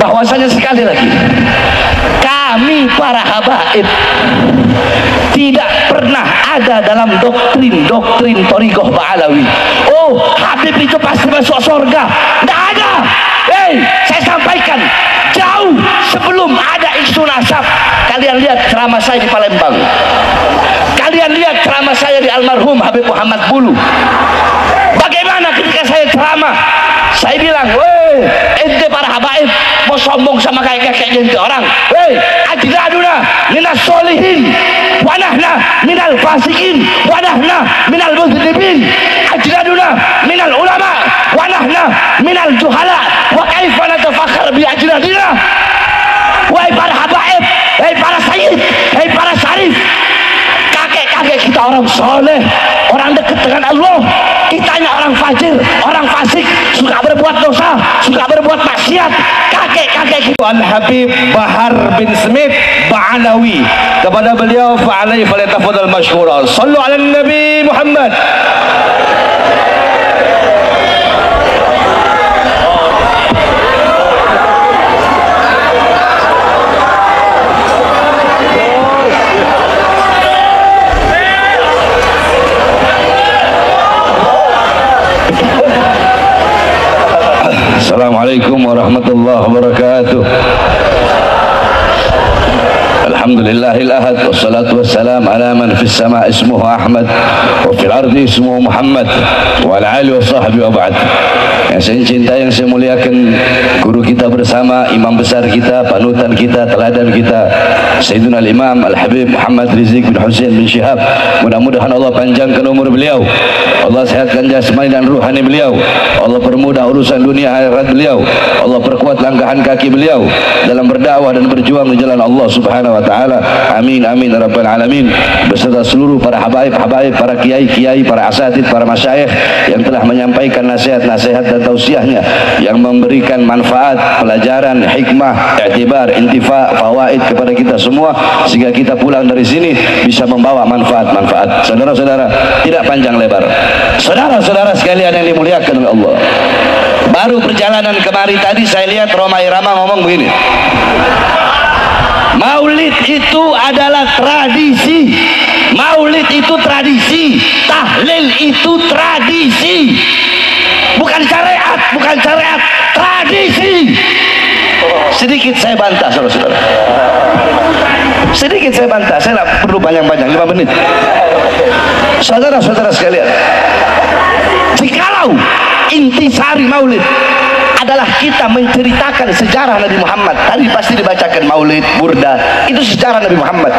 bahwasanya sekali lagi kami para habaib tidak pernah ada dalam doktrin Thariqah Ba'alawi. Oh, Habib itu pasti masuk surga. Tidak ada. Saya sampaikan jauh sebelum ada isu nasab. Kalian lihat ceramah saya di Palembang, kalian lihat ceramah saya di almarhum Habib Muhammad Bulu. Bagaimana ketika saya ceramah, saya bilang, weh, ente para habaib mau sombong sama kakek-kakek ente orang. Weh, ajladuna minas solihin wa nahna minal fasikin wa nahna minal mudhibin. Ajladuna minal ulama wa nahna minal juhala wa kaifa natafakhar bi ajladina. Wahai para habaib, wahai para sayyid, wahai para syarif, kakek-kakek kita orang soleh, orang dekat dengan Allah. Kitanya orang fajir, orang fasik, suka berbuat dosa, suka berbuat maksiat. Kakek-kakek kita Al-Habib Bahar bin Smith Ba'alawi, kepada beliau fa'alai falyatafadhal mashkura. Sallu ala Nabi Muhammad. Assalamualaikum warahmatullahi wabarakatuh. Alhamdulillahil ahad, wassalatu wassalam ala man fis sama ismuhu Ahmad wa fil ardi ismuhu Muhammad wa ala alihi wa sahbihi wa ba'd. Yang saya cintai, yang saya muliakan, guru kita bersama, imam besar kita, panutan kita, teladan kita, Sayyidina Al-Imam Al-Habib Muhammad Rizik bin Hussein bin Syihab. Mudah-mudahan Allah panjangkan umur beliau, Allah sehatkan jasmani dan ruhani beliau, Allah permudah urusan dunia akhirat beliau, Allah perkuat langkahan kaki beliau dalam berdakwah dan berjuang di jalan Allah Subhanahu wa taala. Amin amin ya rabbal alamin. Beserta seluruh para habaib-habaib, para kiai-kiai, para asatid, para masyayikh yang telah menyampaikan nasihat-nasihat dan tausiahnya yang memberikan manfaat, pelajaran, hikmah, iktibar, intifa, fawaid kepada kita semua, sehingga kita pulang dari sini bisa membawa manfaat-manfaat. Saudara-saudara, tidak panjang lebar, saudara-saudara sekalian yang dimuliakan oleh Allah, baru perjalanan kemari tadi saya lihat Roma Irama ngomong begini, Maulid itu adalah tradisi, Maulid itu tradisi, tahlil itu tradisi, bukan syariat, bukan syariat, tradisi. Sedikit saya bantah, saudara-saudara, sedikit saya bantah, saya tidak perlu panjang-panjang, 5 menit. Saudara-saudara sekalian, jikalau intisari maulid adalah kita menceritakan sejarah Nabi Muhammad, tadi pasti dibacakan maulid, burda, itu sejarah Nabi Muhammad.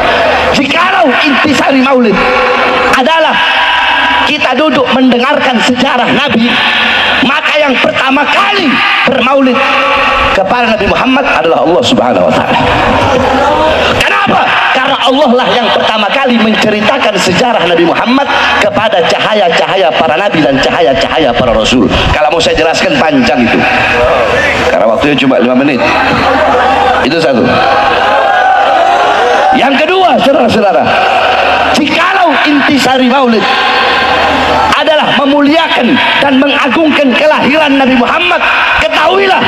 Jikalau intisari maulid adalah kita duduk mendengarkan sejarah Nabi, maka yang pertama kali bermaulid kepada Nabi Muhammad adalah Allah Subhanahu wa taala. Kenapa? Karena Allah lah yang pertama kali menceritakan sejarah Nabi Muhammad kepada cahaya-cahaya para nabi dan cahaya-cahaya para rasul. Kalau mau saya jelaskan panjang itu, karena waktunya cuma 5 menit. Itu satu. Yang kedua, saudara-saudara, jikalau intisari maulid adalah memuliakan dan mengagungkan kelahiran Nabi Muhammad, ketahuilah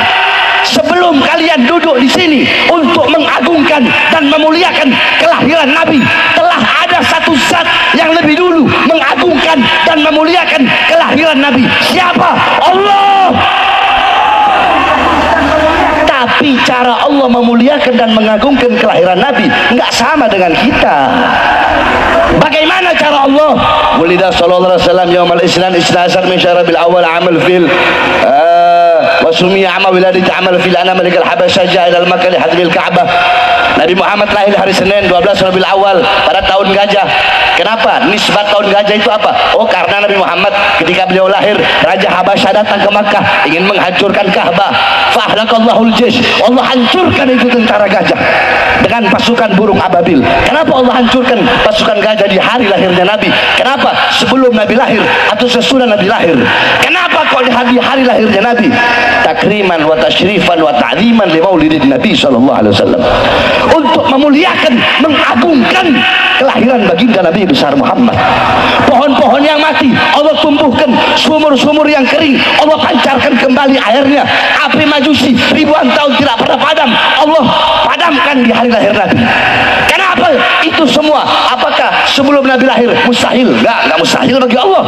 sebelum kalian duduk di sini untuk mengagungkan dan memuliakan kelahiran Nabi, telah ada satu zat yang lebih dulu mengagungkan dan memuliakan kelahiran Nabi. Siapa? Allah. Tapi cara Allah memuliakan dan mengagungkan kelahiran Nabi enggak sama dengan kita. Bagaimana cara Allah? Wulida sallallahu alaihi wasallam yaumal isnan isnasar min syarabil awal amal fil wasumiya amal wiladati amal fil ana malikal habasyah ila al-makkah li hadmil ka'bah. Nabi Muhammad lahir hari Senin 12 Rabiul Awal pada tahun gajah. Kenapa? Nisbat tahun gajah itu apa? Oh, karena Nabi Muhammad ketika beliau lahir, Raja Habasyah datang ke Makkah ingin menghancurkan Ka'bah. Fahlakallahul jaysh. Allah hancurkan itu tentara gajah dengan pasukan burung ababil. Kenapa Allah hancurkan pasukan gajah di hari lahirnya Nabi? Kenapa? Sebelum Nabi lahir atau sesudah Nabi lahir? Kenapa kok di hari lahirnya Nabi? Takriman wa tasyrifan wa ta'ziman li maulidin Nabi sallallahu alaihi wasallam. Untuk untuk memuliakan, mengagungkan kelahiran baginda Nabi besar Muhammad. Pohon-pohon yang mati Allah tumbuhkan, sumur-sumur yang kering Allah pancarkan kembali airnya. Api Majusi ribuan tahun tidak pernah padam, Allah padamkan di hari lahir Nabi. Kenapa? Itu semua apakah sebelum Nabi lahir mustahil? Enggak mustahil bagi Allah.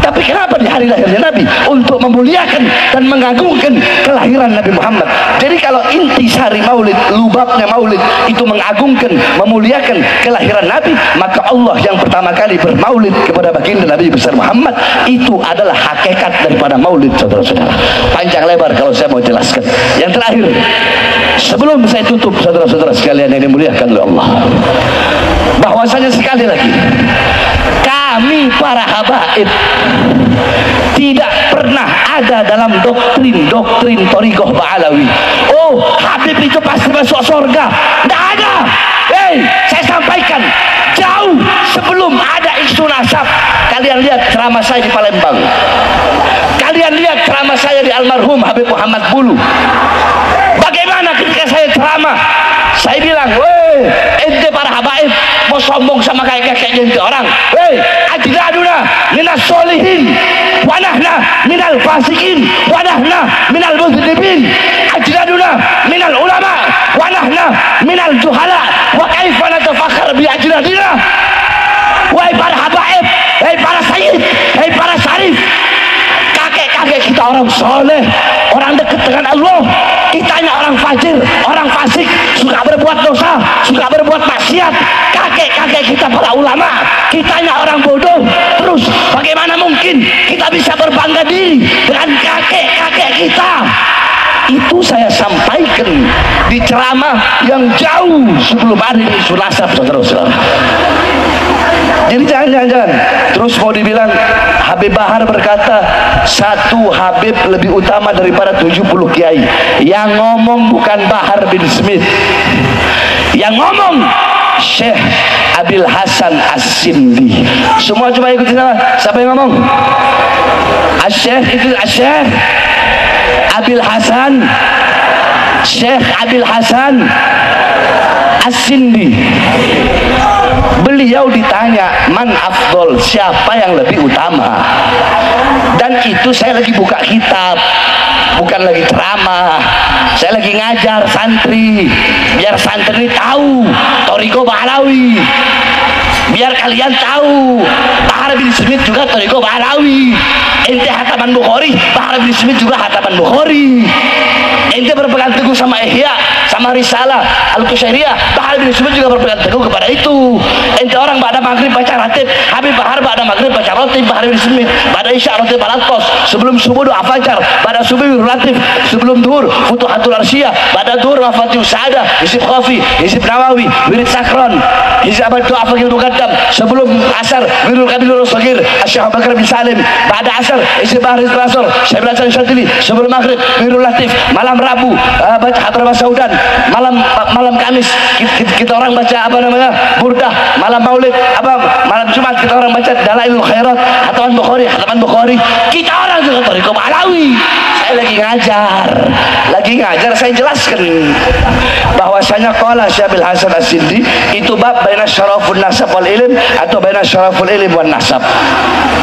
Tapi kenapa di hari lahirnya Nabi? Untuk memuliakan dan mengagungkan kelahiran Nabi Muhammad. Jadi kalau inti sari maulid, lubabnya maulid itu mengagungkan, memuliakan kelahiran Nabi, maka Allah yang pertama kali bermaulid kepada baginda Nabi besar Muhammad. Itu adalah hakikat daripada maulid, saudara-saudara. Panjang lebar kalau saya mau jelaskan. Yang terakhir, sebelum saya tutup, saudara-saudara sekalian yang dimuliakan oleh Allah, bahwasanya sekali lagi kami para habaib tidak pernah ada dalam doktrin Thariqah Ba'alawi. Oh, Habib itu pasti masuk surga. Tidak ada. Saya sampaikan jauh sebelum ada isu nasab. Kalian lihat ceramah saya di Palembang. Kalian lihat ceramah saya di almarhum Habib Muhammad Bulu. Bagaimana ketika saya ceramah, saya bilang, weh, ente para habaib mau sombong sama kayak ente orang. Weh, ajraduna minas solihin, wanahna minal fasikin, wanahna minal muzlibin, ajraduna minal ulama, wanahna minal juhala, wa kaifa natafakhar bi ajradina. Wahai para habaib, wahai para sayyid, wahai para syarif, kakek-kakek kita orang soleh, orang dekat dengan Allah. Kitanya orang fajir, orang fasik, suka berbuat dosa, suka berbuat maksiat. Kakek-kakek kita para ulama, kitanya orang bodoh. Terus bagaimana mungkin kita bisa berbangga diri dengan kakek-kakek kita? Itu saya sampaikan di ceramah yang jauh sebelum ada isu nasab, saudara-saudara. Jadi jangan terus mau dibilang Habib Bahar berkata satu Habib lebih utama daripada 70 kiai. Yang ngomong bukan Bahar bin Smith, yang ngomong Syekh Abil Hasan As-Sindi. Semua coba ikutin siapa yang ngomong? Syekh itu Syekh Abil Hasan, Syekh Abil Hasan As-Sindi. Beliau ditanya man afdol, siapa yang lebih utama. Dan itu saya lagi buka kitab, bukan lagi ceramah. Saya lagi ngajar santri, biar santri tahu Thariqah Ba'alawi, biar kalian tahu Bahar bin Smith juga Thariqah Ba'alawi. Ente hataman Bukhari, Bahar bin Smith juga hataman Bukhari. Ente berpegang teguh sama Ihya, sama Risalah Al-Qushairiyah, Bahar bin Smith juga berpegang teguh kepada itu. Ente orang ba'da maghrib baca ratib, Habib Bahar ba'da maghrib baca ratib, Bahar bin Smith ba'da isya ratib al-Atqas, sebelum subuh doa fajar, ba'da subuh ratib, sebelum duhur Futuhatul Arsiyah, ba'da duhur Mafatihus Sa'adah, Hizib Khafi, Hizib Nawawi, Wirid Sakron, Hizib Abad Doa Fakir Muqaddam, sebelum asar Wirul Qabilul Saghir Syekh Bakar bin Salim, ba'da asar Hizib Bahar Hizib Asar Syekh Hasan Syadili, sebelum maghrib Wirul Latif, malam Rabu baca Hadrah Saudan, malam Kamis kita orang baca apa namanya Burdah, malam Maulid malam Jumat kita orang baca Dalailul Khairat, hataman Bukhari. Kita orang juga Thariqah Ba'alawi. Saya lagi ngajar saya jelaskan bahwasanya qala Syekh Abil Hasan As-Sindi itu bab baina syarafun nasab wal ilm atau baina syaraful ilm wan nasab.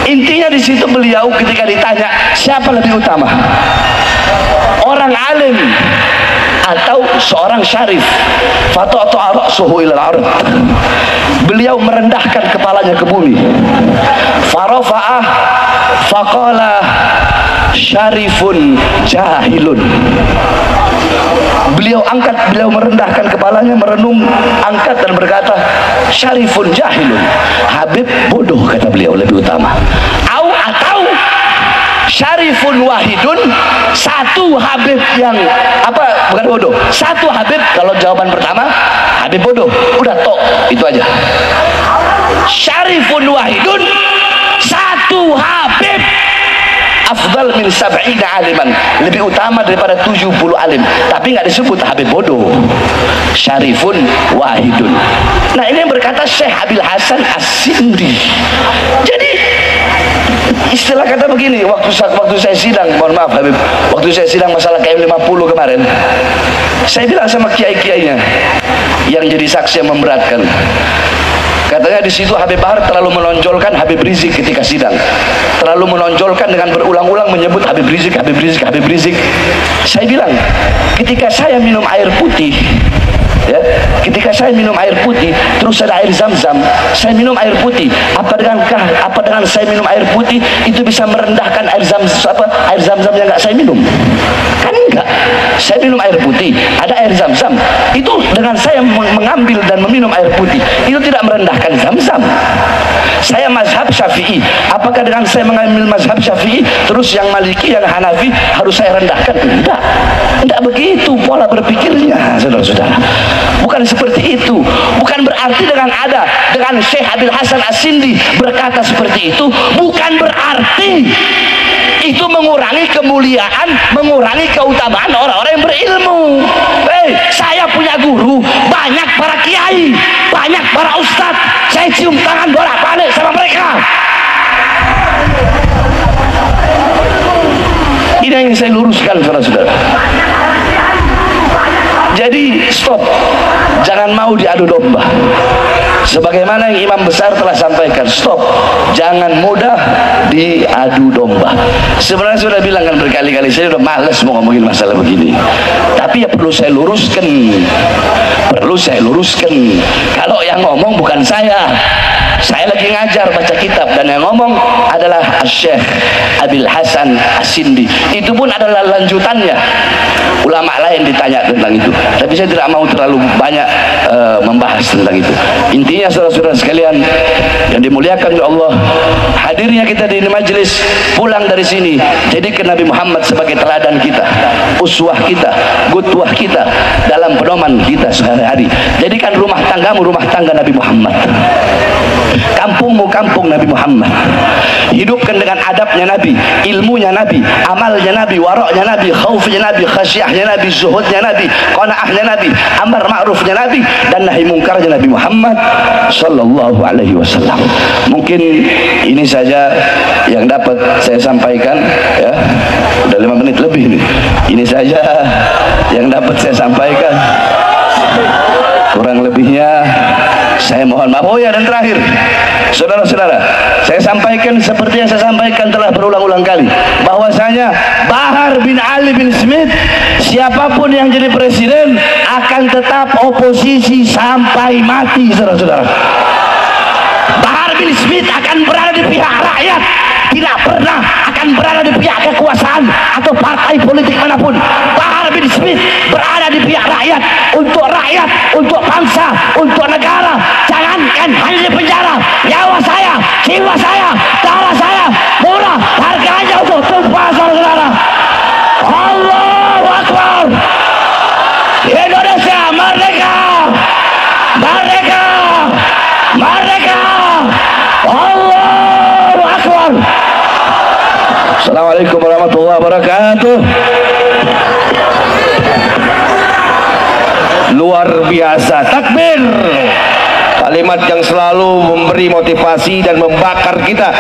Intinya di situ beliau ketika ditanya siapa lebih utama, orang alim atau seorang syarif, fata'ta ra'suhu ila al-ard, beliau merendahkan kepalanya ke bumi, farafa'ah faqala syarifun jahilun. Beliau merendahkan kepalanya, merenung, angkat dan berkata syarifun jahilun, Habib bodoh, kata beliau, lebih utama. Atau syarifun wahidun, satu Habib yang bukan bodoh, satu Habib. Kalau jawaban pertama Habib bodoh, udah tok, itu aja. Syarifun wahidun, satu Habib afdal min sab'ina aliman, lebih utama daripada 70 alim, tapi nggak disebut Habib bodoh. Syarifun wahidun. Nah, ini yang berkata Syekh Abil Hasan As-Sindi. Jadi istilah kata begini, waktu saya sidang, mohon maaf Habib, waktu saya sidang masalah KM50 kemarin, Saya bilang sama kiai-kiainya yang jadi saksi yang memberatkan, katanya di situ Habib Bahar terlalu menonjolkan Habib Rizik ketika sidang, terlalu menonjolkan dengan berulang-ulang menyebut Habib Rizik, Habib Rizik, Habib Rizik. Saya bilang, ketika saya minum air putih, ya, ketika saya minum air putih, terus ada air zam-zam, saya minum air putih, apa dengan saya minum air putih itu bisa merendahkan air zam-zam yang nggak saya minum? Kan enggak. Saya minum air putih, ada air zam-zam, itu dengan saya mengambil dan meminum air putih itu tidak merendahkan zam-zam. Saya mazhab Syafi'i, apakah dengan saya mengambil mazhab Syafi'i terus yang Maliki, yang Hanafi harus saya rendahkan? Enggak begitu pola berpikirnya, saudara-saudara. Bukan seperti itu. Bukan berarti dengan Syekh Abil Hasan As-Sindi berkata seperti itu, bukan berarti itu mengurangi kemuliaan, mengurangi keutamaan orang-orang yang berilmu. Saya punya guru, banyak para kiai, banyak para ustadz, saya cium tangan bolak-balik sama mereka. Ini yang saya luruskan, saudara-saudara. Jadi stop, jangan mau diadu domba. Sebagaimana yang imam besar telah sampaikan, stop, jangan mudah diadu domba. Sebenarnya sudah bilang kan berkali-kali, saya udah males mau ngomongin masalah begini, tapi ya perlu saya luruskan. Kalau yang ngomong bukan saya lagi ngajar baca kitab, dan yang ngomong adalah Syekh Abil Hasan As-Sindi. Itu pun adalah lanjutannya. Ulama lain ditanya tentang itu, tapi saya tidak mau terlalu banyak membahas tentang itu. Intinya saudara-saudara sekalian yang dimuliakan oleh Allah, hadirnya kita di majelis, pulang dari sini jadikan Nabi Muhammad sebagai teladan kita, uswah kita, qudwah kita dalam pedoman kita sehari-hari. Jadikan rumah tanggamu rumah tangga Nabi Muhammad, kampungmu kampung Nabi Muhammad. Hidupkan dengan adabnya Nabi, ilmunya Nabi, amalnya Nabi, waraknya Nabi, khaufnya Nabi, khasyahnya Nabi, zuhudnya Nabi, qanaahnya Nabi, amar ma'rufnya Nabi, dan nahi mungkarnya Nabi Muhammad sallallahu alaihi wasallam. Mungkin ini saja yang dapat saya sampaikan, ya. Udah 5 menit lebih nih. Ini saja yang dapat saya sampaikan. Kurang lebihnya saya mohon maaf. Oh ya, dan terakhir, saudara-saudara, saya sampaikan seperti yang saya sampaikan telah berulang-ulang kali, bahwasanya Bahar bin Ali bin Smith, siapapun yang jadi presiden akan tetap oposisi sampai mati, saudara-saudara. Bahar bin Smith akan berada di pihak rakyat, tidak pernah akan berada di pihak kekuasaan atau partai politik manapun. Bahar bin Smith berada di pihak rakyat, untuk bangsa, untuk negara. Jangankan hanya di penjara, nyawa saya, jiwa saya, darah saya murah harganya untuk tumpah, saudara. Allahu Akbar. Indonesia merdeka, merdeka, merdeka. Allahu Akbar. Assalamualaikum warahmatullahi wabarakatuh. Luar biasa, takbir. Kalimat yang selalu memberi motivasi dan membakar kita.